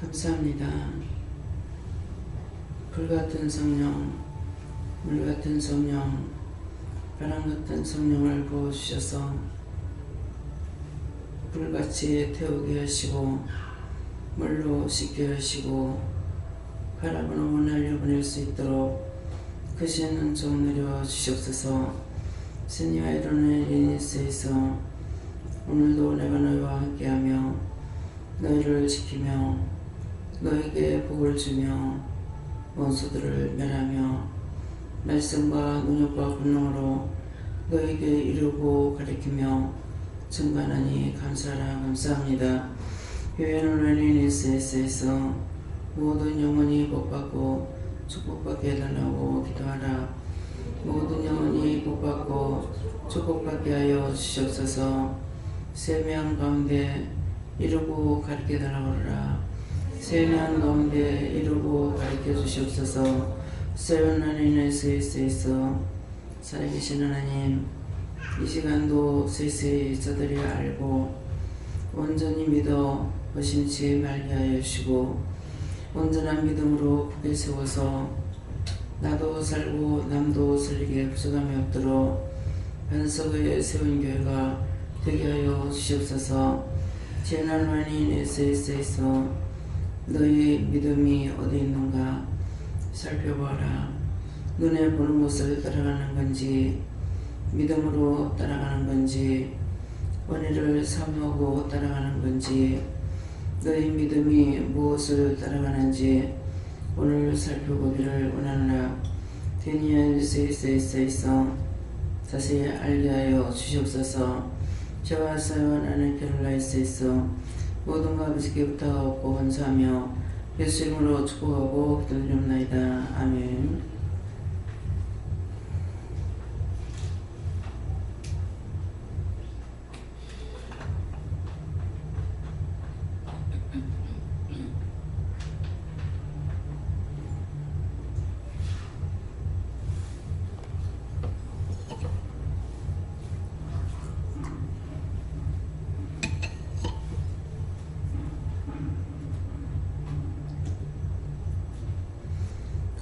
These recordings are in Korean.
감사합니다. 불같은 성령, 물같은 성령, 바람같은 성령을 부어주셔서 불같이 태우게 하시고 물로 씻게 하시고 바라보는 날려 보낼 수 있도록 크신 은총 내려 주시옵소서. 신이와 이루는 이니스에서 오늘도 내가 너희와 함께하며 너희를 지키며 너에게 복을 주며 원수들을 멸하며 말씀과 능력과 권능으로 너에게 이루고 가리키며 증거하니 감사하라. 감사합니다. 교회는 이니스에서 모든 영혼이 복받고 축복받게 해달라고 기도하라. 모든 영혼이 복받고 축복받게 하여 주시옵소서. 세명 가운데 이루고 가르쳐 달라고 하라. 세명 가운데 이루고 가르쳐 주시옵소서. 세운 하나님의 스위스에서 살아계신 하나님, 이 시간도 스위스의 저들이 알고 온전히 믿어 의심치 말게 하여 주시고 온전한 믿음으로 굳게 세워서 나도 살고 남도 살리게 부족함이 없도록 반석에 세운 교회가 되게 하여 주시옵소서. 지난 환인 SS에서 너희 믿음이 어디 있는가 살펴보아라. 눈에 보는 것을 따라가는 건지 믿음으로 따라가는 건지 원의를 사모하고 따라가는 건지 너희 믿음이 무엇을 따라가는지 오늘 살펴보기를 원하노라. 데니엘 SS에서 자세히 알게 하여 주시옵소서. 저와 사요한 아내 캐롤라이스에서 모든 아버지께부터 얻고 원사하며 예수 이름으로 축복하고 기도드립나이다. 아멘.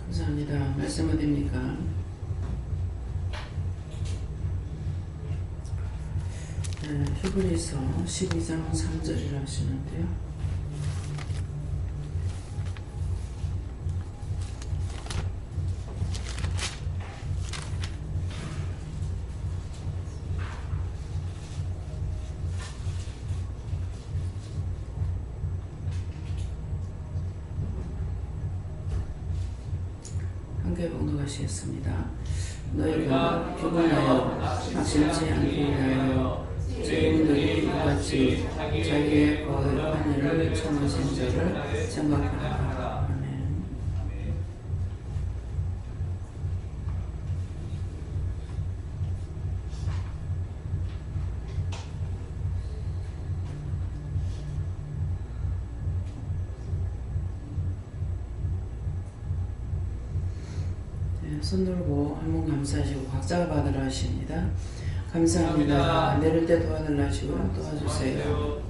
감사합니다. 말씀 어디입니까? 히브리서 12장 3절이라 하시는데요. 함께 봉독하시겠습니다. 너희가 교만하여 악심치 않게 하여 죄인들이 이같이 자기의 거룩한 일을 청하신 자를 생각하라. 아멘. 손 들고 한 번 감사하시고 각자가 받으라 하십니다. 감사합니다. 내릴 때 도와달라 하시고 도와주세요.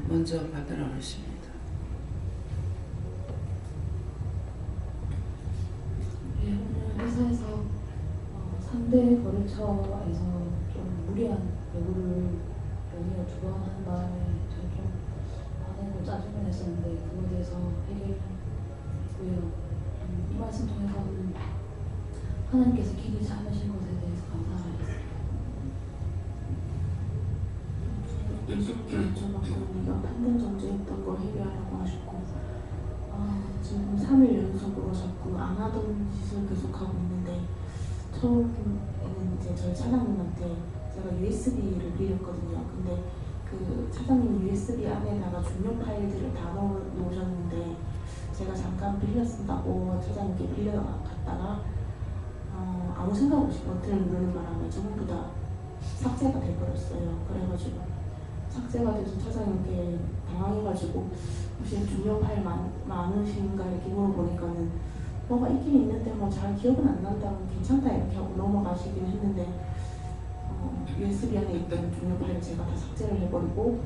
먼저 받으라 하십니다. 네, 오늘 회사에서 상대 거래처에서 좀 무리한 요구를 연이어 2번 한 바람에 제가 좀 화내고 짜증을 냈었는데 그거에 대해서 해결했고요. 이 말씀 통해서는 하나님께서 기대지 않으신 것에 대해서 감사하겠습니다. 예수님께 여쭤봤고 내가 판단 정지했던 걸 해결하라고 하셨고 지금 3일 연속으로 자꾸 안 하던 짓을 계속하고 있는데 처음에는 이제 저희 차장님한테 제가 USB를 빌렸거든요. 근데 그 차장님이 USB 안에다가 중요 파일들을 다 넣으셨는데 제가 잠깐 빌렸다고 차장님께 빌려갔다가 아무 생각 없이 버튼을 누르는 바람에 전부 다 삭제가 돼버렸어요. 그래가지고 삭제가 돼서 차장님께 당황해가지고 혹시 중요 파일 많으신가 이렇게 물어보니까는 뭐가 있긴 있는데 뭐 잘 기억은 안 난다고 괜찮다 이렇게 하고 넘어가시긴 했는데 USB 안에 있던 중요 파일을 제가 다 삭제를 해버리고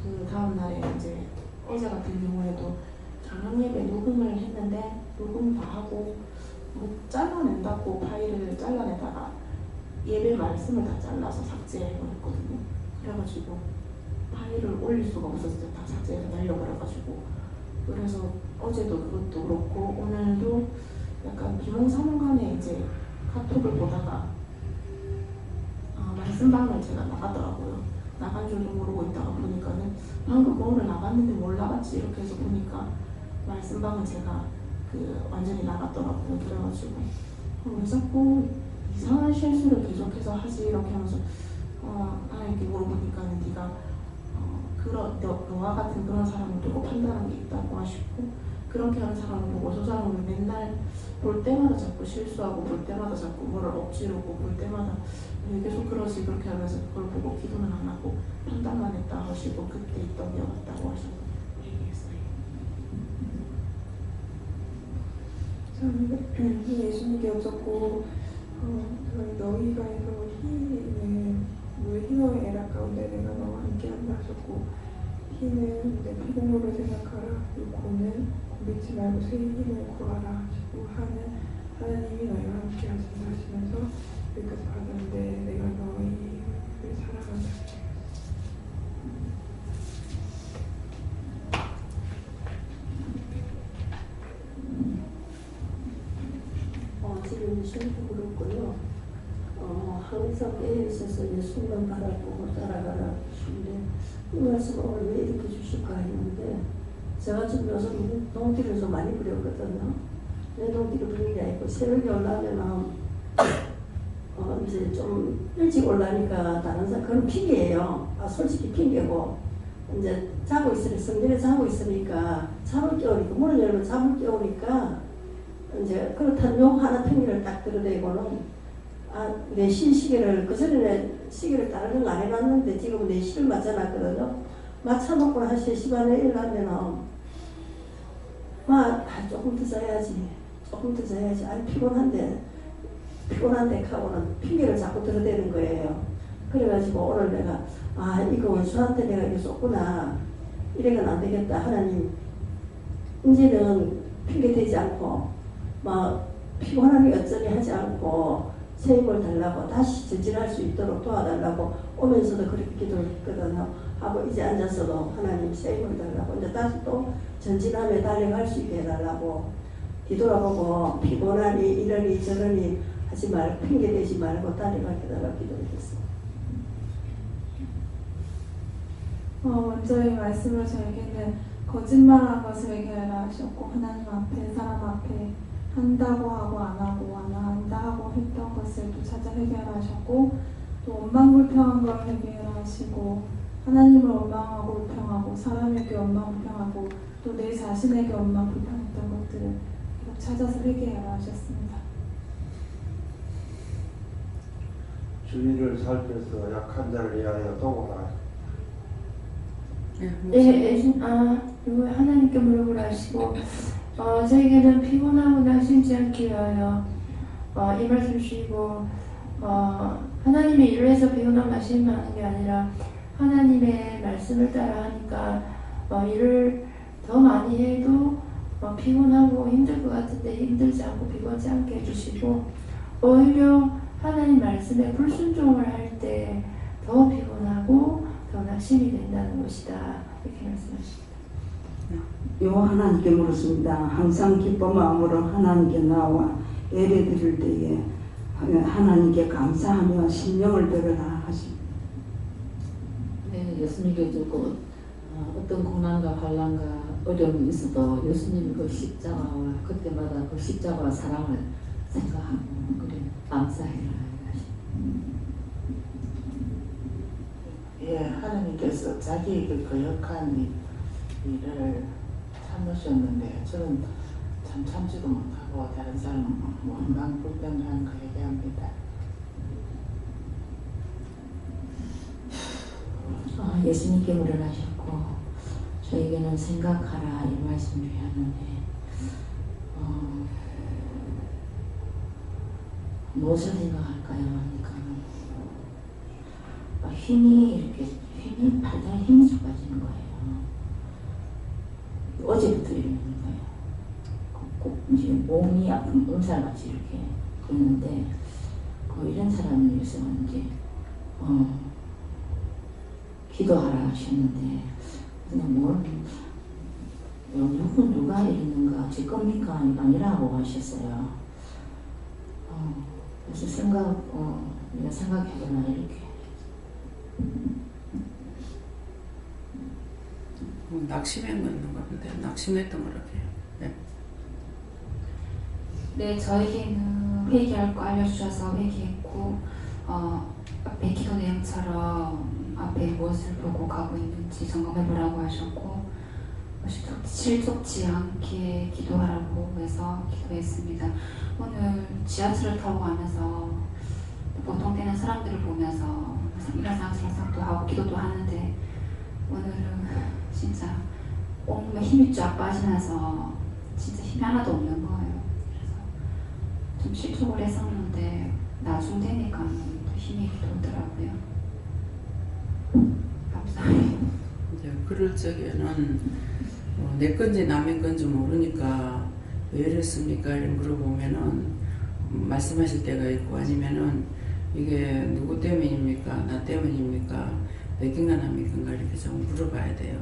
그 다음 날에 이제 어제 같은 경우에도 저녁 예배 녹음을 했는데 녹음 다 하고 뭐 잘라낸다고 파일을 잘라내다가 예배 말씀을 다 잘라서 삭제해버렸거든요. 그래가지고 파일을 올릴 수가 없었어요. 다 삭제해서 날려버려가지고. 그래서 어제도 그것도 그렇고 오늘도 약간 비몽사몽간에 이제 카톡을 보다가 말씀방을 제가 나갔더라고요. 나간 줄도 모르고 있다가 보니까는 방금 뭐를 나갔는데 뭘 나갔지 이렇게 해서 보니까 말씀방은 제가 완전히 나갔더라고요. 그래가지고 왜 자꾸 이상한 실수를 계속해서 하지 이렇게 하면서 하나님께 물어보니까는 네가 너와 같은 그런 사람을 두고 판단한 게 있다고 하시고 그렇게 하는 사람을 보고 저 사람은 맨날 볼 때마다 자꾸 실수하고 볼 때마다 자꾸 뭐를 억지르고 볼 때마다 왜 계속 그러지 그렇게 하면서 그걸 보고 기도는 안 하고 판단만 했다 하시고 그때 있던 게 왔다고 하셔서 얘기했어요. 저는 예수님께 여쭙고 너희가 해서 희노의 애락 가운데 내가 너와 함께한다 하셨고 희는 내 피공로를 생각하라 그리고 고는 고비치 말고 새 힘을 구하라 하시고 하는 하나님이 너희와 함께 하신다 하시면서 여기까지 받았는데 내가 너희를 사랑한다. 지금 신도 그렇고요. 항상 깨어 있어서 예수만 바라보고 따라가라 하시는데 이 말씀 오늘 왜 이렇게 주실까 했는데 제가 지금 요즘 농기를 좀 많이 부렸거든요. 내 농기를 부린 게 아니고 새벽에 올라오면 이제 좀 일찍 올라니까 다른 사람 그건 핑계예요. 솔직히 핑계고 이제 자고 있으니까 성전에 자고 있으니까 잠을 깨우니까 문을 열면 잠을 깨우니까 이제 그렇다면 요 하나 핑계를 딱 들어대고는 4시 시계를 그전에 시계를 다른 걸 안 해놨는데 지금 4시를 맞춰놨거든요. 맞춰놓고 한 3시 반에 일어나면은 조금 더 자야지 조금 더 자야지 피곤한데 하고는 핑계를 자꾸 들어대는 거예요. 그래가지고 오늘 내가 이거 원수한테 내가 이거 줬구나 이래는 안 되겠다. 하나님 이제는 핑계 대지 않고 피곤함이 어쩌니 하지 않고 새 힘을 달라고 다시 전진할 수 있도록 도와달라고 오면서도 그렇게 기도했거든요. 하고 이제 앉아서도 하나님 새 힘을 달라고 이제 다시 또 전진하며 달려갈 수 있게 해달라고 뒤돌아보고 피곤하니 이러니 저러니 하지 말고 핑계대지 말고 달려가게 해달라고 기도했습니다. 먼저 이 말씀으로 저에게는 거짓말한 것을 해결하라 하셨고 하나님 앞에 사람 앞에 한다고 하고 안 하고 안 한다 하고 했던 것을 또 찾아 해결하셨고 또 원망불평한 걸 해결하시고 하나님을 원망하고 불평하고 사람에게 원망불평하고 또 내 자신에게 원망불평했던 것들을 계속 찾아서 회개하라 하셨습니다. 주의를 살펴서 약한 자를 위하여 도구하라. 이거 하나님께 물어보라 하시고 저에게는 피곤하고 낙심치 않게 하여 이 말씀 주시고 하나님의 일을 해서 피곤하고 낙심하는 게 아니라 하나님의 말씀을 따라 하니까 일을 더 많이 해도 피곤하고 힘들 것 같은데 힘들지 않고 피곤하지 않게 해주시고 오히려 하나님 말씀에 불순종을 할 때 더 피곤하고 더 낙심이 된다는 것이다 이렇게 말씀하십니다. 요 하나님께 물었습니다. 항상 기쁜 마음으로 하나님께 나와 예배드릴 때에 하나님께 감사하며 심령을 들어라 하십니다. 네, 예수님께 듣고 어떤 고난과 환난과 어려움이 있어도 예수님의 그 십자가와 그때마다 그 십자가와 사랑을 생각하고 그래 감사해라. 예, 하나님께서 자기에게 거역한 일을 참으셨는데 저는 참 참지도 못하고 다른 사람은 원망 불평한 거 얘기합니다. 예수님께 물어나셨고 저에게는 생각하라 이 말씀 주셨는데 무엇을 생각할까요? 하니까 힘이 발달에 힘이 좋아지는 거예요. 어제부터 이러는 거예요. 꼭 이제 몸이 아픈 음살같이 이렇게 그러는데 이런 사람을 위해서 이제 기도하라 하셨는데 그냥 누가 이러는가 제 겁니까 아니라고 하셨어요. 그래서 내가 생각해보나 이렇게 낙심한 거 있는 건데 낙심했던 거라고요. 네. 네, 저에게는 회개할 거 알려주셔서 회개했고 앞에 기도 내용처럼 앞에 무엇을 보고 가고 있는지 점검해보라고 하셨고 실족지 않게 기도하라고 해서 기도했습니다. 오늘 지하철을 타고 가면서 보통 때는 사람들을 보면서 일어나서 하고 기도도 하는데 오늘은 진짜 온몸에 힘이 쫙 빠지면서 진짜 힘이 하나도 없는 거예요. 그래서 좀 실족을 했었는데 나중 되니까 힘이 돌더라고요. 감사해요. 이제 그럴 적에는 내 건지 남의 건지 모르니까 왜 이랬습니까? 이렇게 물어보면은 말씀하실 때가 있고 아니면은 이게 누구 때문입니까? 나 때문입니까? 몇 인간 합니까? 이렇게 좀 물어봐야 돼요.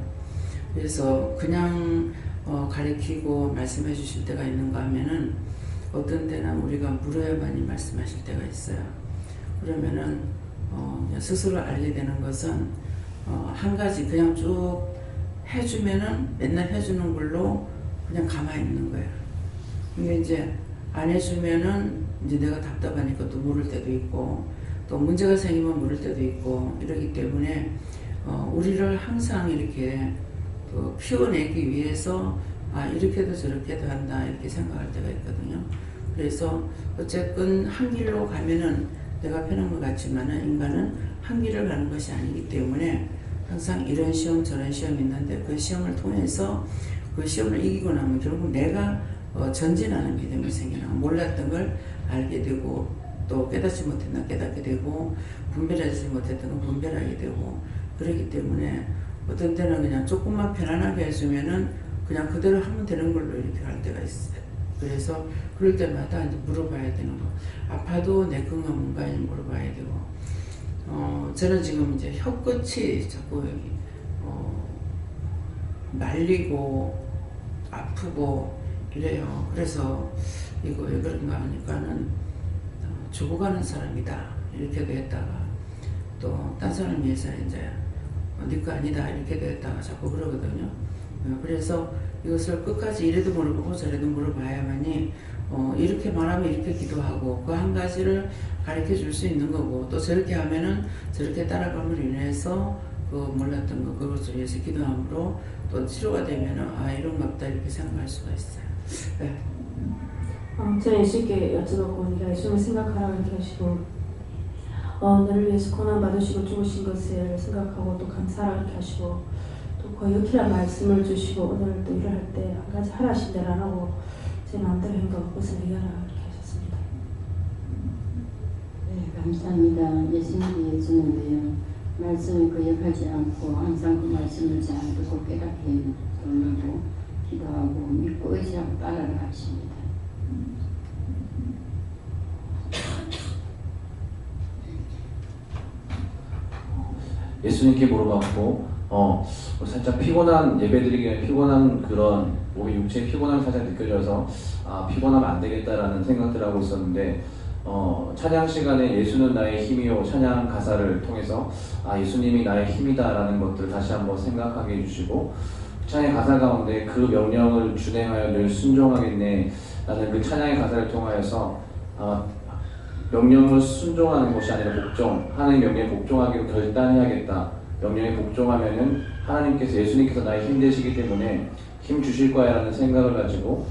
그래서 그냥 가리키고 말씀해 주실 때가 있는가 하면은 어떤 때는 우리가 물어야만이 말씀하실 때가 있어요. 그러면은 스스로 알게 되는 것은 한 가지 그냥 쭉 해주면은 맨날 해주는 걸로 그냥 가만히 있는 거예요. 근데 이제 안 해주면은 이제 내가 답답하니까 또 물을 때도 있고 또 문제가 생기면 물을 때도 있고 이러기 때문에 우리를 항상 이렇게 피워내기 위해서 이렇게도 저렇게도 한다 이렇게 생각할 때가 있거든요. 그래서 어쨌든 한 길로 가면은 내가 편한 것 같지만은 인간은 한 길을 가는 것이 아니기 때문에 항상 이런 시험 저런 시험이 있는데 그 시험을 통해서 그 시험을 이기고 나면 결국 내가 전진하는 믿음이 생기나 몰랐던 걸 알게 되고 또 깨닫지 못했던 걸 깨닫게 되고 분별하지 못했던 걸 분별하게 되고 그렇기 때문에 어떤 때는 그냥 조금만 편안하게 해주면은 그냥 그대로 하면 되는 걸로 이렇게 할 때가 있어요. 그래서 그럴 때마다 이제 물어봐야 되는 거. 아파도 내 건강 뭔가 물어봐야 되고 저는 지금 이제 혀끝이 자꾸 여기 말리고 아프고 이래요. 그래서 이거 왜 그런가 하니까는 죽어가는 사람이다 이렇게도 했다가 또 딴 사람 위해서 이제 네 거 아니다 이렇게도 했다가 자꾸 그러거든요. 그래서 이것을 끝까지 이래도 물어보고 저래도 물어봐야만이 이렇게 말하면 이렇게 기도하고 그 한 가지를 가르쳐 줄 수 있는 거고 또 저렇게 하면은 저렇게 따라감으로 인해서 그 몰랐던 거 그것을 위해서 기도함으로 또 치료가 되면은 이런가 보다 이렇게 생각할 수가 있어요. 네. 저는 예수님께 여쭤봤고 우리가 예수님을 생각하라고 이렇게 하시고 너를 위해서 고난 받으시고 죽으신 것을 생각하고 또 감사하라고 이렇게 하시고 또 거역이란 말씀을 주시고 오늘 또 일을 할 때 한 가지 하라신 대로 안 하고 제 마음대로 행동하고 그것을 이해하라 이렇게 하셨습니다. 네, 감사합니다. 예수님께 여쭈는데요. 말씀을 거역하지 않고 항상 그 말씀을 잘 듣고 깨닫게 돌리고 기도하고 믿고 의지하고 따라라 하십니다. 예수님께 물어봤고 살짝 피곤한 예배드리기에 피곤한 그런 몸의 육체의 피곤함이 살짝 느껴져서 피곤하면 안 되겠다라는 생각들 하고 있었는데 찬양 시간에 예수는 나의 힘이요 찬양 가사를 통해서 예수님이 나의 힘이다라는 것들을 다시 한번 생각하게 해주시고 찬양 가사 가운데 그 명령을 준행하여 늘 순종하겠네 라는 그 찬양의 가사를 통하여서 명령을 순종하는 것이 아니라 복종, 하나님 명령에 복종하기로 결단해야겠다. 명령에 복종하면은 하나님께서 예수님께서 나의 힘 되시기 때문에 힘 주실 거야 라는 생각을 가지고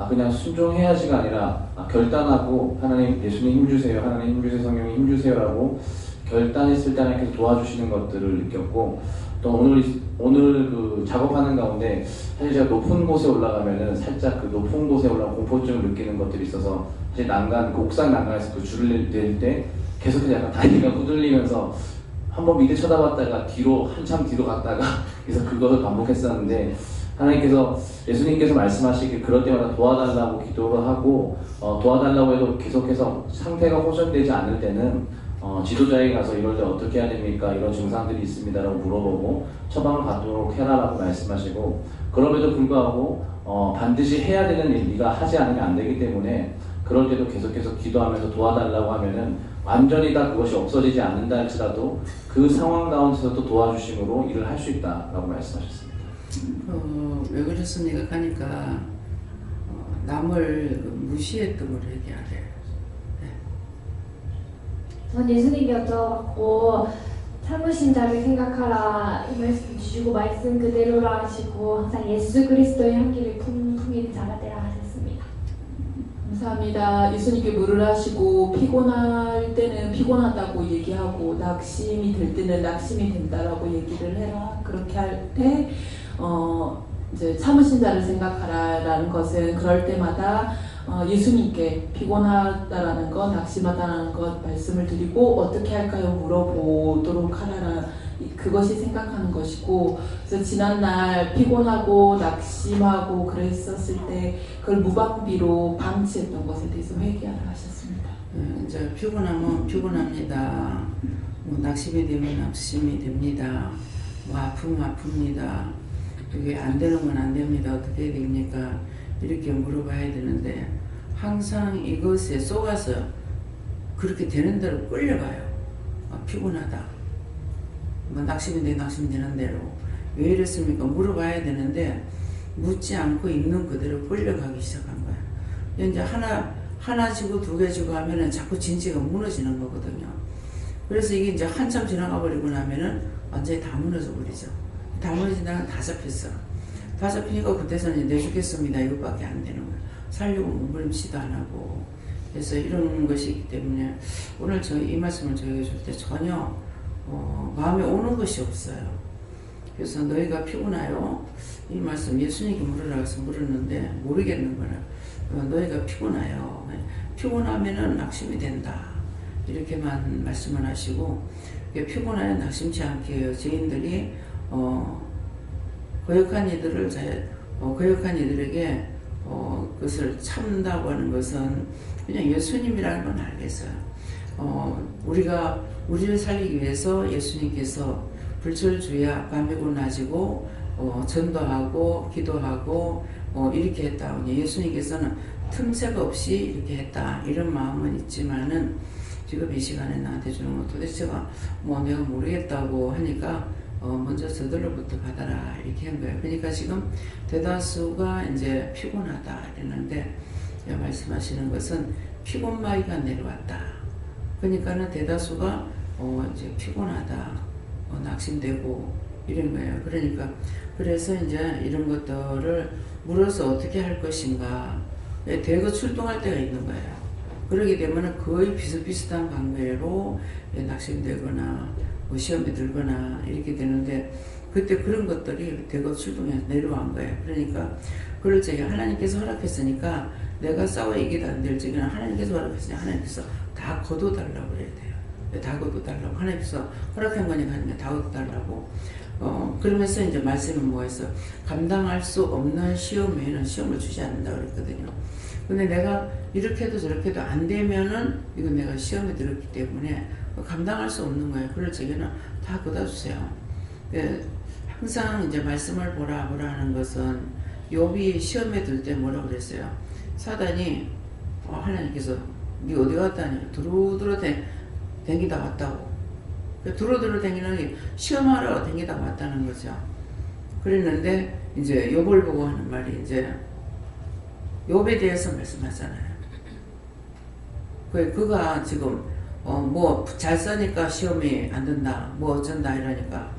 그냥 순종해야지가 아니라 결단하고 하나님 예수님 힘 주세요, 하나님 힘 주세요, 성령님 힘 주세요 라고 결단했을 때 하나님께서 도와주시는 것들을 느꼈고 또 오늘 그 작업하는 가운데 사실 제가 높은 곳에 올라가면은 살짝 그 높은 곳에 올라가 공포증을 느끼는 것들이 있어서 사실 난간, 그 옥상 난간에서 그 줄을 낼 때 계속해서 약간 다리가 후들리면서 한번 밑에 쳐다봤다가 뒤로 한참 뒤로 갔다가 그래서 그것을 반복했었는데 하나님께서 예수님께서 말씀하시길 그럴 때마다 도와달라고 기도를 하고 도와달라고 해도 계속해서 상태가 호전되지 않을 때는 지도자에게 가서 이럴 때 어떻게 해야 됩니까? 이런 증상들이 있습니다 라고 물어보고 처방을 받도록 해라라고 말씀하시고 그럼에도 불구하고 반드시 해야 되는 일 네가 하지 않으면 안 되기 때문에 그럴 때도 계속해서 기도하면서 도와달라고 하면은 완전히 다 그것이 없어지지 않는다 할지라도 그 상황 가운데서도 도와주심으로 일을 할 수 있다라고 말씀하셨습니다. 왜 그렇습니까? 하니까 남을 무시했던 걸 얘기하래요. 전 예수님이 여쭤봤고 참으신 자를 생각하라 이 말씀 주시고 말씀 그대로라 하시고 항상 예수 그리스도의 향기를 풍기는 자가 되라 하셨습니다. 감사합니다. 예수님께 물을 하시고 피곤할 때는 피곤하다고 얘기하고 낙심이 될 때는 낙심이 된다라고 얘기를 해라. 그렇게 할 때 이제 참으신 자를 생각하라라는 것은 그럴 때마다 예수님께 피곤하다라는 것, 낙심하다라는 것 말씀을 드리고 어떻게 할까요? 물어보도록 하라라. 그것이 생각하는 것이고 그래서 지난날 피곤하고 낙심하고 그랬었을 때 그걸 무방비로 방치했던 것에 대해서 회개하라 하셨습니다. 이제 피곤하면 피곤합니다. 낙심이 되면 낙심이 됩니다. 아프면 아픕니다. 그게 안 되는 건 안 됩니다. 어떻게 해야 됩니까? 이렇게 물어봐야 되는데 항상 이것에 속아서 그렇게 되는 대로 끌려가요. 피곤하다. 낙심이 되는 대로. 왜 이랬습니까? 물어봐야 되는데 묻지 않고 있는 그대로 끌려가기 시작한 거예요. 이제 하나 지고 두 개 지고 하면은 자꾸 진지가 무너지는 거거든요. 그래서 이게 이제 한참 지나가 버리고 나면은 완전히 다 무너져 버리죠. 다 무너진다는 다 잡혔어. 다 잡히니까 그때서는 내 죽겠습니다. 이것밖에 안 되는 거예요. 살려고 몸부림치도 안 하고. 그래서 이런 것이기 때문에 오늘 이 말씀을 저희가 줄 때 전혀 마음에 오는 것이 없어요. 그래서 너희가 피곤하여 이 말씀 예수님께 물으라고 해서 물었는데 모르겠는 거라. 너희가 피곤하여 피곤하면은 낙심이 된다. 이렇게만 말씀을 하시고 피곤하여 낙심치 않게 해요. 죄인들이 거역한 이들에게 그것을 참는다고 하는 것은 그냥 예수님이라는 건 알겠어요. 우리를 살리기 위해서 예수님께서 불철주야 밤이고 낮이고 전도하고 기도하고 이렇게 했다. 예수님께서는 틈새가 없이 이렇게 했다. 이런 마음은 있지만은 지금 이 시간에 나한테 주는 거 도대체가 내가 모르겠다고 하니까 먼저 저들로부터 받아라 이렇게 한 거예요. 그러니까 지금 대다수가 이제 피곤하다 이랬는데 말씀하시는 것은 피곤마이가 내려왔다. 그러니까는 대다수가 이제 피곤하다, 낙심되고 이런 거예요. 그러니까 그래서 이제 이런 것들을 물어서 어떻게 할 것인가 대거 출동할 때가 있는 거예요. 그러게 되면 거의 비슷비슷한 관계로 낙심되거나 시험에 들거나 이렇게 되는데 그때 그런 것들이 대거 출동해서 내려온 거예요. 그러니까 그럴 적에 하나님께서 허락했으니까 내가 싸워 이기도 안 될 적에는 하나님께서 허락했으니까 하나님께서 다 거둬달라고 그래야 돼요. 다 거둬달라고. 하나님께서 허락한 거니까 하나님 다 거둬달라고. 그러면서 이제 말씀은 뭐였어? 감당할 수 없는 시험에는 시험을 주지 않는다 그랬거든요. 근데 내가 이렇게도 저렇게도 안 되면은 이건 내가 시험에 들었기 때문에 감당할 수 없는 거예요. 그럴 적에는 다 걷어주세요. 항상 이제 말씀을 보라 하는 것은 욥이 시험에 들 때 뭐라고 그랬어요? 사단이 하나님께서 네 어디 갔다 하냐? 두루두루 댕기다 왔다고. 두루두루 댕기는 게 시험하러 댕기다 왔다는 거죠. 그랬는데 이제 욥을 보고 하는 말이 이제 욥에 대해서 말씀하잖아요. 그가 지금 뭐 잘 써니까 시험이 안 된다, 뭐 어쩐다 이러니까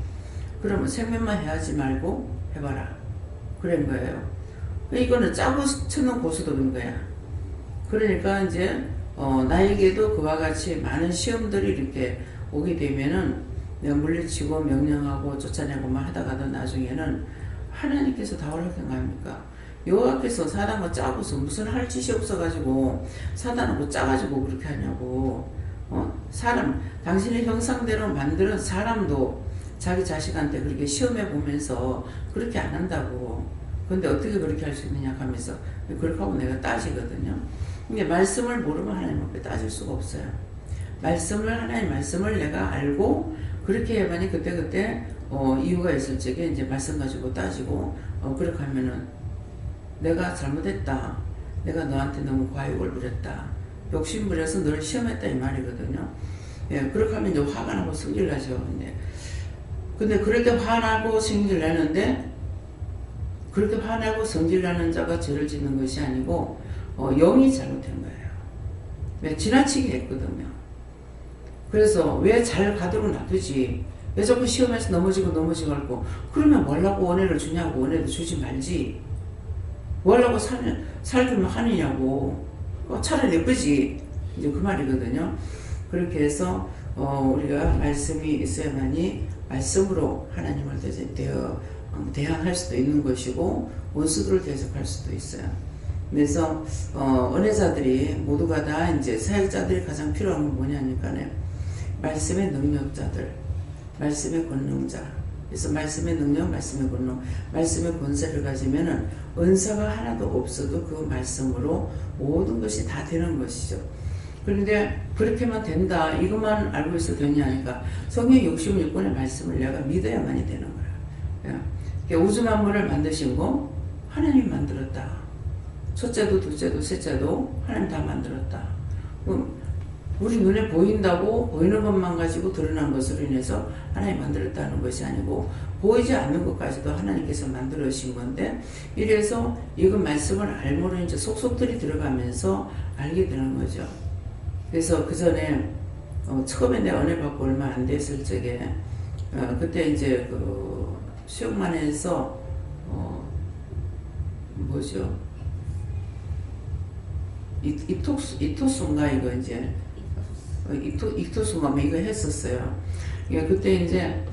그러면 생명만 해하지 말고 해봐라. 그런 거예요. 이거는 짜고 쳐놓은 고스톱인 거야. 그러니까 이제 나에게도 그와 같이 많은 시험들이 이렇게 오게 되면은 내가 물리치고 명령하고 쫓아내고만 하다가도 나중에는 하나님께서 다 허락한 거 아닙니까? 여호와께서 사단과 짜고서 무슨 할 짓이 없어가지고 사단하고 짜가지고 그렇게 하냐고. 사람 당신의 형상대로 만드는 사람도 자기 자식한테 그렇게 시험해 보면서 그렇게 안 한다고. 근데 어떻게 그렇게 할 수 있느냐 하면서 그렇게 하고 내가 따지거든요. 근데 말씀을 모르면 하나님 앞에 따질 수가 없어요. 하나님 말씀을 내가 알고 그렇게 해야만이 그때 이유가 있을 적에 이제 말씀 가지고 따지고 그렇게 하면은 내가 잘못했다. 내가 너한테 너무 과욕을 부렸다. 욕심 부려서 너를 시험했다 이 말이거든요. 예, 그렇게 하면 이제 화가 나고 성질 나죠. 근데 그렇게 화나고 성질 나는데 그렇게 화나고 성질 나는 자가 죄를 짓는 것이 아니고 영이 잘못된 거예요. 왜 지나치게 했거든요. 그래서 왜 잘 가도록 놔두지? 왜 자꾸 시험에서 넘어지고 하고 그러면 뭐라고 은혜를 주냐고. 은혜도 주지 말지. 뭐라고 살기만 하느냐고. 차라리 예쁘지. 이제 그 말이거든요. 그렇게 해서 우리가 말씀이 있어야만이 말씀으로 하나님을 대항할 수도 있는 것이고 원수들을 대적할 수도 있어요. 그래서 은혜자들이 모두가 다 이제 사역자들이 가장 필요한 건 뭐냐니까요. 말씀의 능력자들, 말씀의 권능자. 그래서 말씀의 능력, 말씀의 권능, 말씀의 권세를 가지면은 은사가 하나도 없어도 그 말씀으로 모든 것이 다 되는 것이죠. 그런데 그렇게만 된다, 이것만 알고 있어도 되냐니까 성경 66권의 말씀을 내가 믿어야만이 되는 거야. 우주 만물을 만드신 거 하나님이 만들었다. 첫째도 둘째도 셋째도 하나님 다 만들었다. 우리 눈에 보인다고 보이는 것만 가지고 드러난 것으로 인해서 하나님 만들었다는 것이 아니고 보이지 않는 것까지도 하나님께서 만들어주신 건데 이래서 이거 말씀을 알므로 이제 속속들이 들어가면서 알게 되는 거죠. 그래서 그 전에 처음에 내가 은혜 받고 얼마 안 됐을 적에 그때 이제 그 수영만에서 뭐죠? 이토수인가 이거 이제 이토수인가 이거 했었어요. 그때 이제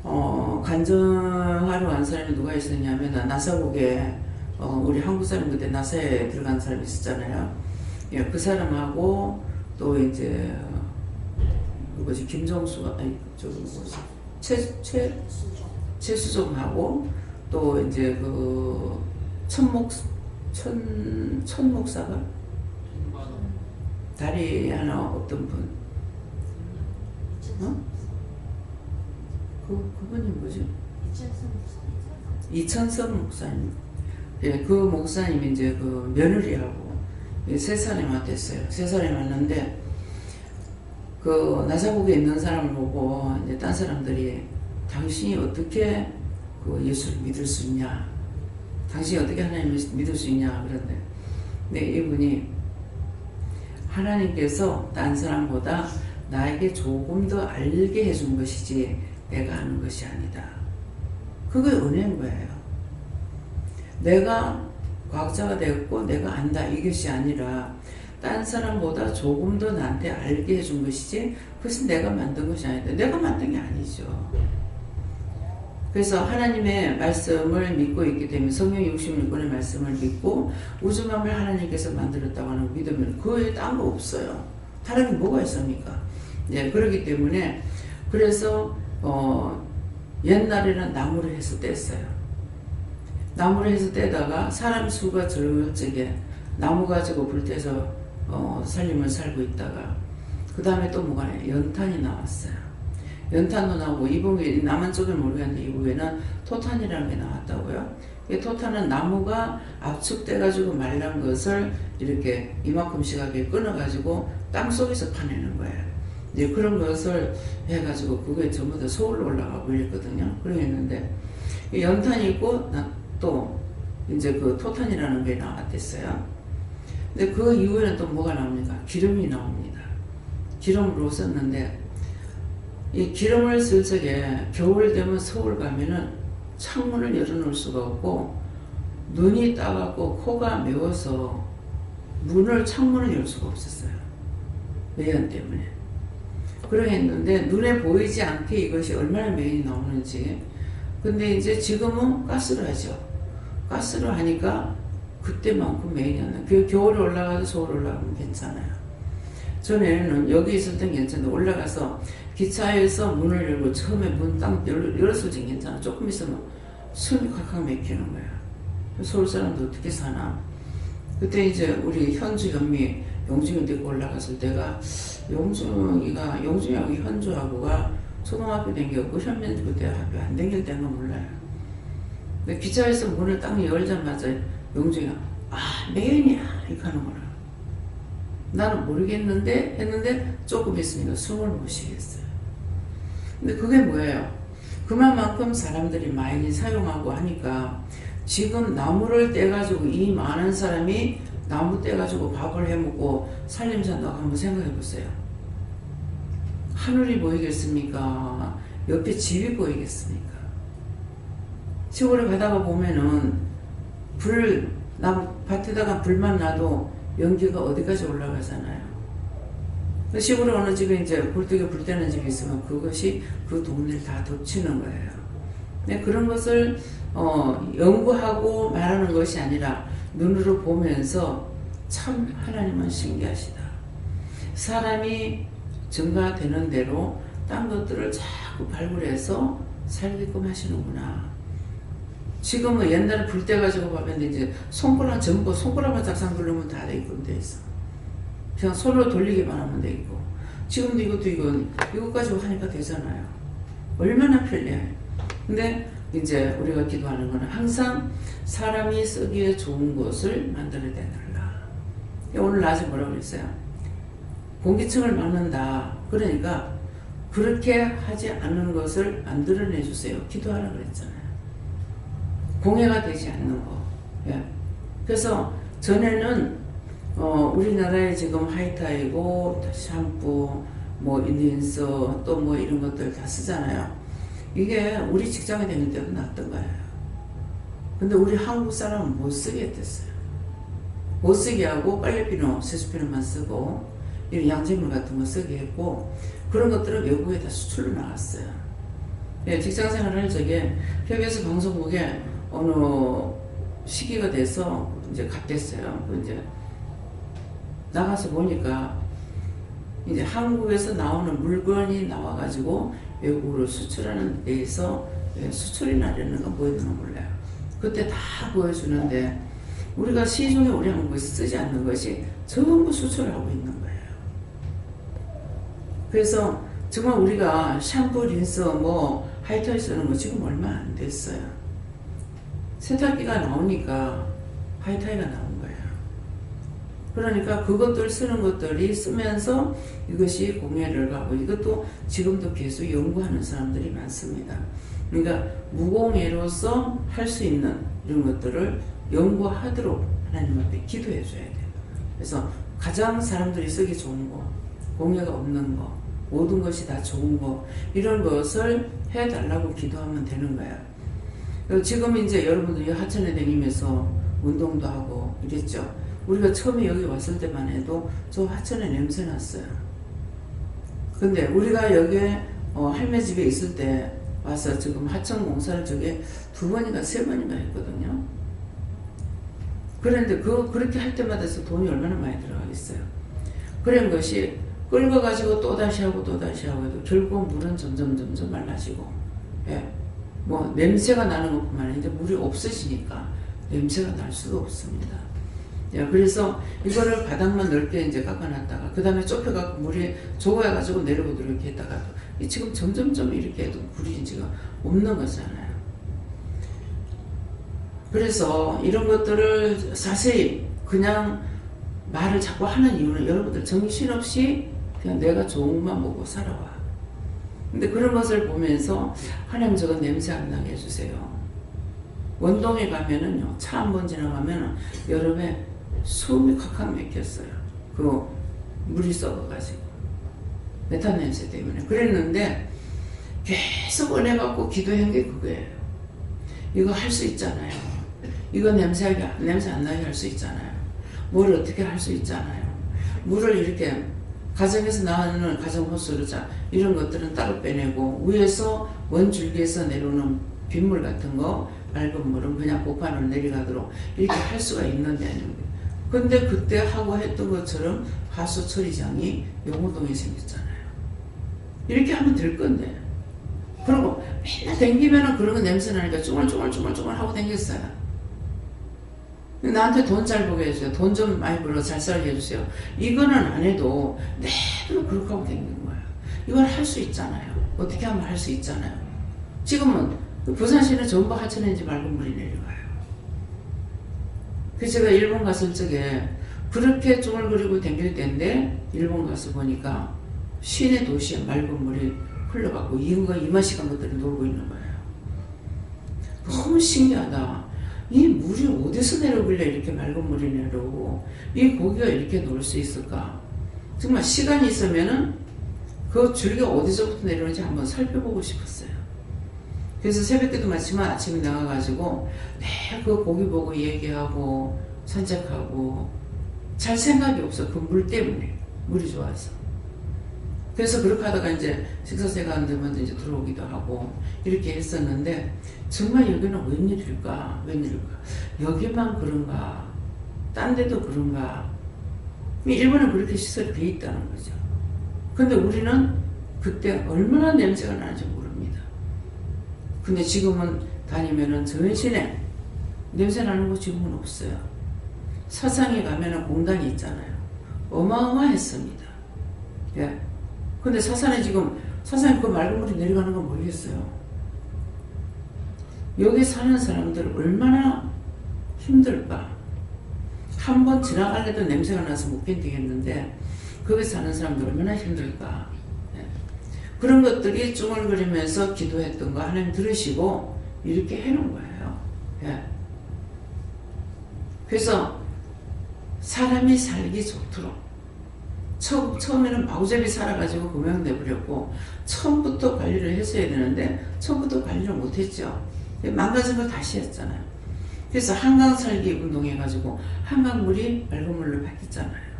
간증하러 간 사람이 누가 있었냐면 나사국에 우리 한국 사람 그때 나사에 들어간 사람이 있었잖아요. 그 사람하고 또 이제 누구지 김정수가 아니 저기 뭐지 최수종하고 또 이제 그 천목사가 다리 하나 어떤 분 그분이 뭐죠? 이천성 목사님. 예, 그 목사님이 이제 그 며느리하고 3살이 맞댔어요. 3살이 맞는데 그 나사국에 있는 사람을 보고 이제 딴 사람들이 당신이 어떻게 그 예수를 믿을 수 있냐? 당신이 어떻게 하나님을 믿을 수 있냐? 그런데 근데 이분이 하나님께서 딴 사람보다 나에게 조금 더 알게 해준 것이지 내가 아는 것이 아니다. 그게 은혜인 거예요. 내가 과학자가 되었고 내가 안다 이것이 아니라 딴 사람보다 조금 더 나한테 알게 해준 것이지 그것은 내가 만든 것이 아니다. 내가 만든 게 아니죠. 그래서 하나님의 말씀을 믿고 있기 때문에 성경 66권의 말씀을 믿고 우주만물 하나님께서 만들었다고 하는 거 믿으면 그 외에 딴 거 없어요. 다른 게 뭐가 있습니까? 예, 그렇기 때문에 그래서 옛날에는 나무로 해서 뗐어요. 나무로 해서 떼다가 사람 수가 적게 나무 가지고 불 떼서 살림을 살고 있다가 그 다음에 또 뭐가 연탄이 나왔어요. 연탄도 나오고 이북에 남한 쪽은 모르겠는데 이북에는 토탄이라는 게 나왔다고요. 이 토탄은 나무가 압축돼가지고 말란 것을 이렇게 이만큼씩 하게 끊어가지고 땅 속에서 파내는 거예요. 이제 그런 것을 해가지고 그게 전부 다 서울로 올라가고 이랬거든요. 그랬는데 연탄이 있고 또 이제 그 토탄이라는 게 나왔댔어요. 근데 그 이후에는 또 뭐가 나옵니까? 기름이 나옵니다. 기름으로 썼는데 이 기름을 쓸 적에 겨울 되면 서울 가면은 창문을 열어놓을 수가 없고 눈이 따갑고 코가 매워서 창문을 열 수가 없었어요. 매연 때문에. 그러했는데 눈에 보이지 않게 이것이 얼마나 매연이 나오는지. 근데 이제 지금은 가스로 하죠. 가스로 하니까 그때만큼 매연이 안 나요. 겨울에 올라가도 서울 올라가면 괜찮아요. 전에는 여기 있을 땐 괜찮은데 올라가서 기차에서 문을 열고 처음에 문 딱 열었을 땐 괜찮아. 조금 있으면 숨이 콱콱 막히는 거야. 서울 사람도 어떻게 사나. 그때 이제 우리 현주 현미 용중이 데리고 올라갔을 때가 용중이하고 현주하고가 초등학교 댕겼고 현미는 그때 학교 안 댕길 때는 몰라요. 근데 기차에서 문을 딱 열자마자 용중이가 매연이야 이렇게 하는 거라. 나는 모르겠는데 했는데 조금 있으니까 숨을 못 쉬겠어요. 근데 그게 뭐예요? 그만큼 사람들이 많이 사용하고 하니까 지금 나무를 떼가지고 이 많은 사람이 나무 떼가지고 밥을 해먹고 살림 산다고 한번 생각해 보세요. 하늘이 보이겠습니까? 옆에 집이 보이겠습니까? 시골에 가다가 보면은 밭에다가 불만 놔도 연기가 어디까지 올라가잖아요. 시골에 어느 집에 이제 굴뚝에 불 때는 집이 있으면 그것이 그 동네를 다 덮치는 거예요. 근데 그런 것을 연구하고 말하는 것이 아니라 눈으로 보면서 참 하나님은 신기하시다. 사람이 증가되는 대로 딴 것들을 자꾸 발굴해서 살게끔 하시는구나. 지금은 옛날에 불 때 가지고 봤는데 이제 손가락만 작상 돌리면 다 돼 있고 돼 있어. 그냥 손으로 돌리기만 하면 돼 있고. 지금도 이것 가지고 하니까 되잖아요. 얼마나 편리해. 근데 이제 우리가 기도하는 거는 항상 사람이 쓰기에 좋은 것을 만들어내달라. 오늘 낮에 뭐라고 그랬어요? 공기층을 막는다. 그러니까 그렇게 하지 않는 것을 만들어내 주세요. 기도하라고 그랬잖아요. 공해가 되지 않는 거. 예. 그래서 전에는 우리나라에 지금 하이타이고 샴푸, 인디언서 또 이런 것들 다 쓰잖아요. 이게 우리 직장에 다닐 때도 낫던 거예요. 근데 우리 한국 사람은 못 쓰게 했댔어요. 못 쓰게 하고 빨래비누, 세수비누만 쓰고 이런 양재물 같은 거 쓰게 했고 그런 것들은 외국에 다 수출로 나갔어요. 예, 직장생활을 할 적에 KBS 방송국에 어느 시기가 돼서 이제 갔댔어요. 이제 나가서 보니까 이제 한국에서 나오는 물건이 나와가지고 외국으로 수출하는 데에서 수출이나 이런 거 보이는 거 몰라요. 그때 다 보여주는데 우리가 시중에 우리 한국에서 쓰지 않는 것이 전부 수출을 하고 있는 거예요. 그래서 정말 우리가 샴푸, 린스, 하이타이 쓰는 거 지금 얼마 안 됐어요. 세탁기가 나오니까 하이타이가 나온 거예요. 그러니까 그것들 쓰는 것들이 쓰면서 이것이 공해를 가고 이것도 지금도 계속 연구하는 사람들이 많습니다. 그러니까 무공해로서 할 수 있는 이런 것들을 연구하도록 하나님 앞에 기도해 줘야 돼요. 그래서 가장 사람들이 쓰기 좋은 거, 공해가 없는 거, 모든 것이 다 좋은 거 이런 것을 해달라고 기도하면 되는 거예요. 지금 이제 여러분들이 하천에 다니면서 운동도 하고 이랬죠. 우리가 처음에 여기 왔을 때만 해도 저 하천에 냄새 났어요. 근데 우리가 여기에 할매 집에 있을 때 와서 지금 하천 공사를 저게 2번인가 3번인가 했거든요. 그런데 그렇게 할 때마다 돈이 얼마나 많이 들어가겠어요. 그런 것이 끓여가지고 또 다시 하고 또 다시 하고 해도 결국 물은 점점 말라지고, 예. 뭐 냄새가 나는 것뿐만 아니라 이제 물이 없어지니까 냄새가 날 수도 없습니다. 예, 그래서 이거를 바닥만 넓게 이제 깎아놨다가 그 다음에 좁혀갖고 물이 좁아가지고 내려오도록 이렇게 했다가 지금 점점 이렇게 해도 물이 지금 없는 거잖아요. 그래서 이런 것들을 자세히 그냥 말을 자꾸 하는 이유는 여러분들 정신없이 그냥 내가 좋은 것만 보고 살아와. 근데 그런 것을 보면서 하나님 저거 냄새 안 나게 해주세요. 원동에 가면은요, 차 한 번 지나가면은 여름에 숨이 칵칵 막혔어요. 그 물이 썩어가지고 메탄 냄새 때문에 그랬는데 계속 은혜 받고 기도한 게 그거예요. 이거 할 수 있잖아요. 이거 냄새 안 나게 할 수 있잖아요. 뭘 어떻게 할 수 있잖아요. 물을 이렇게 가정에서 나오는 가정 호수로 이런 것들은 따로 빼내고 위에서 원줄기에서 내려오는 빗물 같은 거 맑은 물은 그냥 복판으로 내려가도록 이렇게 할 수가 있는데 근데 그때 하고 했던 것처럼 하수 처리장이 용호동에 생겼잖아요. 이렇게 하면 될 건데 그리고 맨날 댕기면은 그런 거 냄새 나니까 쭈글쭈글 하고 댕겼어요. 나한테 돈 잘 벌게 해주세요. 돈 좀 많이 벌어 잘 살게 해주세요. 이거는 안 해도 내대로 그렇게 하고 댕기는 거예요. 이걸 할 수 있잖아요. 어떻게 하면 할 수 있잖아요. 지금은 부산시는 전부 하천인지 맑은 물이 내려가요. 그래서 제가 일본 갔을 적에 그렇게 쭈글거리고 댕길 때인데 일본 가서 보니까 시내 도시에 맑은 물이 흘러가고 이마시간 것들이 놀고 있는 거예요. 너무 신기하다. 이 물이 어디서 내려오길래 이렇게 맑은 물이 내려오고 이 고기가 이렇게 놀 수 있을까? 정말 시간이 있으면은 그 줄기가 어디서부터 내려오는지 한번 살펴보고 싶었어요. 그래서 새벽에도 마치면 아침에 나가가지고 그 고기 보고 얘기하고 산책하고 잘 생각이 없어. 그 물 때문에. 물이 좋아서. 그래서 그렇게 하다가 이제 식사 시간 되면 이제 들어오기도 하고 이렇게 했었는데 정말 여기는 웬일일까? 여기만 그런가? 딴 데도 그런가? 일본은 그렇게 시설이 돼 있다는 거죠. 근데 우리는 그때 얼마나 냄새가 나는지 모릅니다. 근데 지금은 다니면은 전신에 냄새 나는 거 지금은 없어요. 사상에 가면은 공단이 있잖아요. 어마어마했습니다. 예. 근데 사산에 그 맑은 물이 내려가는 건 모르겠어요. 여기 사는 사람들 얼마나 힘들까. 한 번 지나가려도 냄새가 나서 못 견디겠는데 거기 사는 사람들 얼마나 힘들까. 예. 그런 것들이 쭈글거리면서 기도했던 거 하나님 들으시고 이렇게 해놓은 거예요. 예. 그래서 사람이 살기 좋도록 처음에는 마구잡이 살아가지고 금명내버렸고 처음부터 관리를 했어야 되는데 처음부터 관리를 못했죠. 망가진 걸 다시 했잖아요. 그래서 한강 살기 운동해가지고 한강물이 맑은 물로 바뀌었잖아요.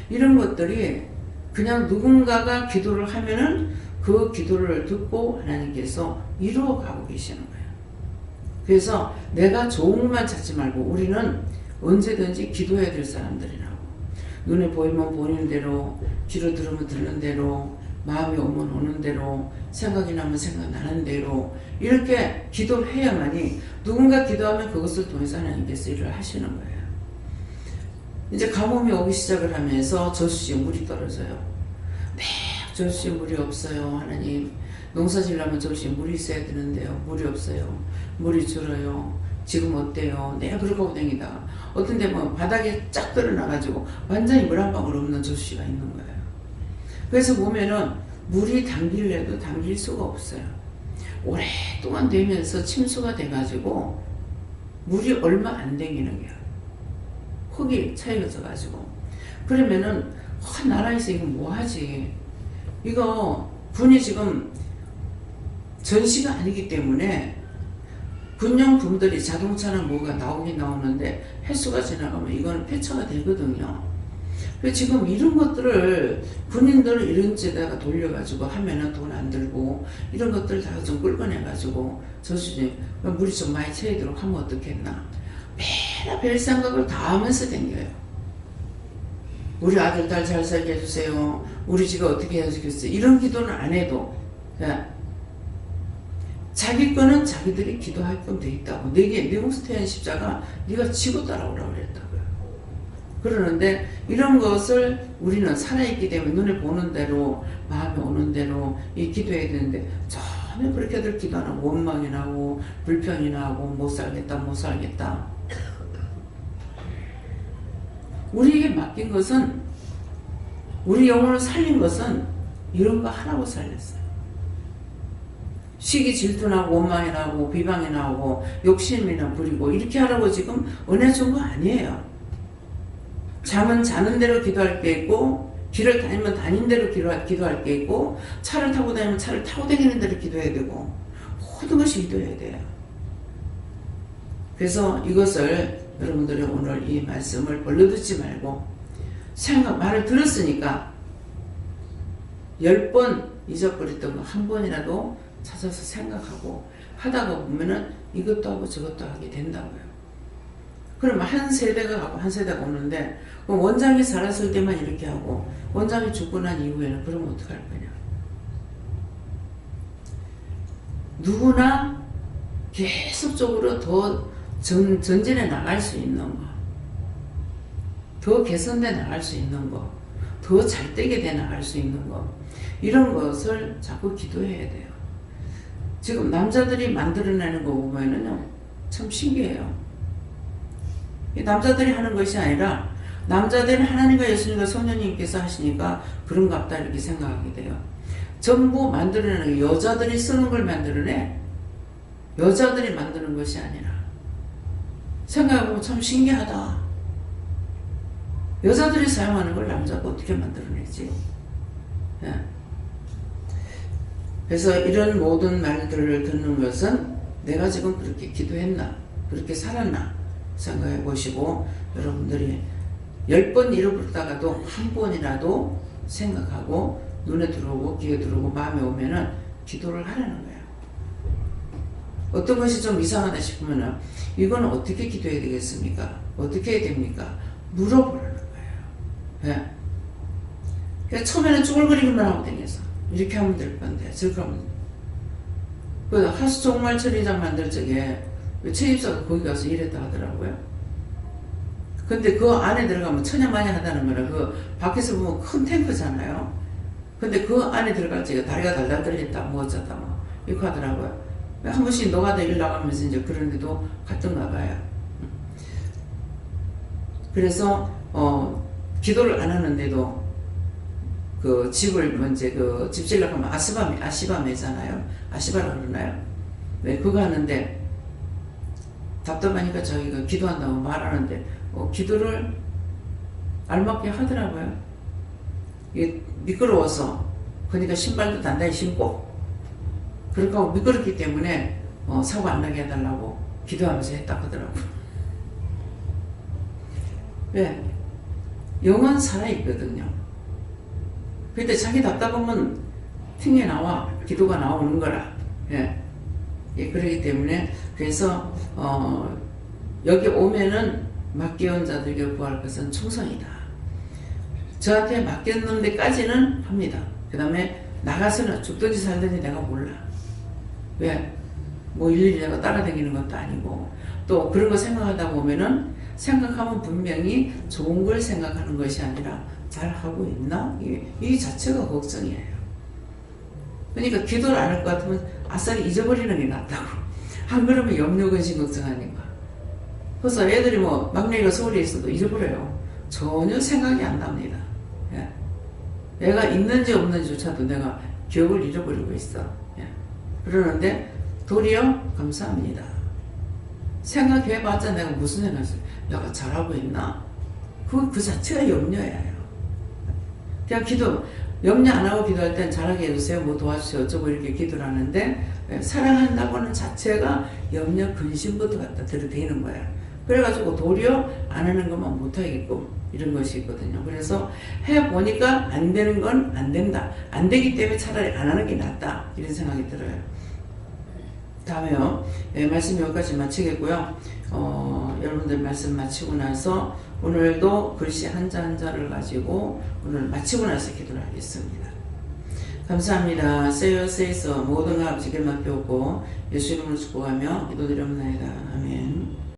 이런 것들이 그냥 누군가가 기도를 하면은 그 기도를 듣고 하나님께서 이루어가고 계시는 거예요. 그래서 내가 좋은 것만 찾지 말고 우리는 언제든지 기도해야 될 사람들이라고. 눈에 보이면 보이는 대로, 귀로 들으면 듣는 대로, 마음이 오면 오는 대로, 생각이 나면 생각나는 대로 이렇게 기도를 해야만이 누군가 기도하면 그것을 통해서 하나님께서 일을 하시는 거예요. 이제 가뭄이 오기 시작을 하면서 저수지에 물이 떨어져요. 저수지에 물이 없어요. 하나님, 농사 지려면 저수지에 물이 있어야 되는데요. 물이 없어요. 물이 줄어요. 지금 어때요? 내가 그렇게 하고 다니다가 어떤 데 뭐 바닥에 쫙 드러나가지고 완전히 물 한 방울 없는 저수지가 있는 거예요. 그래서 보면은 물이 당길래도 당길 수가 없어요. 오랫동안 되면서 침수가 돼가지고 물이 얼마 안 당기는 거예요. 흙이 차이져가지고 그러면은 나라에서 이거 뭐하지? 이거 군이 지금 전시가 아니기 때문에 군용품들이 자동차나 뭐가 나오긴 나오는데 횟수가 지나가면 이거는 폐차가 되거든요. 그래서 지금 이런 것들을 군인들을 이런 데다가 돌려가지고 하면은 돈 안 들고 이런 것들 다 좀 끌어내가지고 저수지 물이 좀 많이 차이도록 하면 어떻겠나. 매일 별 생각을 다 하면서 댕겨요. 우리 아들 딸 잘 살게 해주세요. 우리 집에 어떻게 해야 되겠어요. 이런 기도는 안 해도 자기 거는 자기들이 기도할 건 돼 있다고. 내게 네 몫태한 십자가 네가 지고 따라오라고 그랬다고요. 그러는데 이런 것을 우리는 살아있기 때문에 눈에 보는 대로 마음에 오는 대로 이 기도해야 되는데 전혀 그렇게들 기도 안 하고 원망이 나고 불평이 나고 못 살겠다. 우리에게 맡긴 것은, 우리 영혼을 살린 것은 이런 거 하나고 살렸어요. 시기 질투나고 원망이 나고 비방이 나고 욕심이나 부리고 이렇게 하라고 지금 은혜 준 거 아니에요. 잠은 자는 대로 기도할 게 있고, 길을 다니면 다닌 대로 기도할 게 있고, 차를 타고 다니면 차를 타고 다니는 대로 기도해야 되고, 모든 것이 기도해야 돼요. 그래서 이것을 여러분들이 오늘 이 말씀을 벌려 듣지 말고 말을 들었으니까 10번 잊어버렸던 거 한 번이라도 찾아서 생각하고 하다가 보면은 이것도 하고 저것도 하게 된다고요. 그러면 한 세대가 가고 한 세대가 오는데, 그럼 원장이 살았을 때만 이렇게 하고 원장이 죽고 난 이후에는 그러면 어떡할 거냐. 누구나 계속적으로 더 전진해 나갈 수 있는 거, 더 개선돼 나갈 수 있는 거, 더 잘되게 돼 나갈 수 있는 거, 이런 것을 자꾸 기도해야 돼요. 지금 남자들이 만들어내는 거 보면은요, 참 신기해요. 남자들이 하는 것이 아니라 남자들은 하나님과 예수님과 성령님께서 하시니까 그런갑다 이렇게 생각하게 돼요. 전부 만들어내는 게 여자들이 쓰는 걸 만들어내. 여자들이 만드는 것이 아니라. 생각해보면 참 신기하다. 여자들이 사용하는 걸 남자가 어떻게 만들어내지? 예. 그래서 이런 모든 말들을 듣는 것은 내가 지금 그렇게 기도했나? 그렇게 살았나? 생각해 보시고, 여러분들이 10번 잃어버렸다가도 한 번이라도 생각하고 눈에 들어오고 귀에 들어오고 마음에 오면은 기도를 하라는 거예요. 어떤 것이 좀 이상하다 싶으면은 이건 어떻게 기도해야 되겠습니까? 어떻게 해야 됩니까? 물어보라는 거예요. 예. 그러니까 처음에는 쭈글거리기만 하고 다녀서 이렇게 하면 될 건데 저렇게 하면 그 하수종말 처리장 만들 적에 최입사가 거기 가서 일했다 하더라고요. 근데 그 안에 들어가면 천야만야하다는 거라, 그 밖에서 보면 큰 탱크잖아요. 근데 그 안에 들어갈 적에 다리가 달달 떨린다 뭐 어쩌다 뭐 이렇게 하더라고요. 한 번씩 노가다 일 나가면서 이제 그런데도 갔던가 봐요. 그래서 기도를 안 하는데도 그 집을 먼저 그 집질러 가면 아시바메잖아요. 아시바라 그러나요? 네, 그거 하는데 답답하니까 저희가 기도한다고 말하는데 기도를 알맞게 하더라고요. 이게 미끄러워서, 그러니까 신발도 단단히 신고, 그렇게 하고 미끄럽기 때문에 사고 안 나게 해달라고 기도하면서 했다 하더라고요. 왜? 영은 살아있거든요. 근데 자기 답답하면 튕겨 나와, 기도가 나오는 거라. 예. 예, 그렇기 때문에, 그래서 여기 오면은 맡겨온 자들에게 구할 것은 충성이다. 저한테 맡겼는 데까지는 합니다. 그 다음에 나가서는 죽든지 살든지 내가 몰라. 왜? 뭐 일일이 내가 따라다니는 것도 아니고, 또 그런 거 생각하다 보면은 생각하면 분명히 좋은 걸 생각하는 것이 아니라 잘하고 있나? 이 자체가 걱정이에요. 그러니까 기도를 안 할 것 같으면 아싸리 잊어버리는 게 낫다고. 안 그러면 염려 근심 걱정하니까. 그래서 애들이 뭐 막내가 서울에 있어도 잊어버려요. 전혀 생각이 안 납니다. 예. 애가 있는지 없는지조차도 내가 기억을 잃어버리고 있어. 예. 그러는데 도리어 감사합니다. 생각해봤자 내가 무슨 생각을 내가 잘하고 있나? 그 자체가 염려예요. 그냥 기도, 염려 안 하고 기도할 땐 잘하게 해주세요, 뭐 도와주세요, 어쩌고 이렇게 기도를 하는데, 사랑한다고는 자체가 염려 근심부터 갖다 들이대는 거야. 그래가지고 도리어 안 하는 것만 못하겠고 이런 것이 있거든요. 그래서 해보니까 안 되는 건 안 된다. 안 되기 때문에 차라리 안 하는 게 낫다. 이런 생각이 들어요. 다음에요. 예, 말씀 여기까지 마치겠고요. 여러분들 말씀 마치고 나서 오늘도 글씨 한자 한자를 가지고 오늘 마치고 나서 기도를 하겠습니다. 감사합니다. 세이서 모든 아버지께 맡겨오고 예수 이름으로 축복하며 기도드립니다. 아멘.